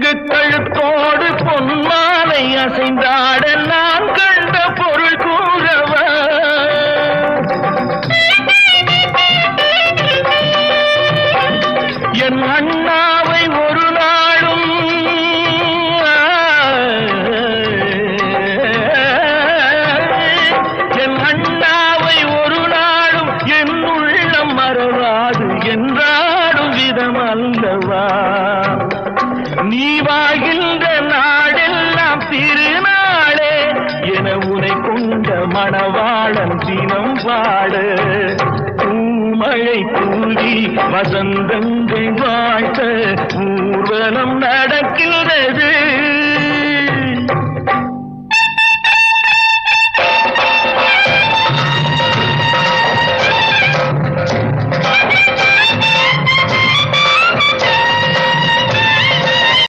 தங்க கழுத்தோடு பொன்மாலை அசைந்தாட நான் கண்ட பொருள் கூறவா என் அண்ணாவை ஒரு நாளும் என் அண்ணாவை ஒரு நாளும் என் உள்ளம் மறவாது என்றாடும் விதம் அல்லவா நீ வாழ்கின்ற நாடெல்லாம் திருநாளே என உனை கொண்ட மணவாளன் தினம் பாடு பூமழை தூவி வசந்தங்கள் வாழ்த்த ஊர்வலம் நடக்கின்றது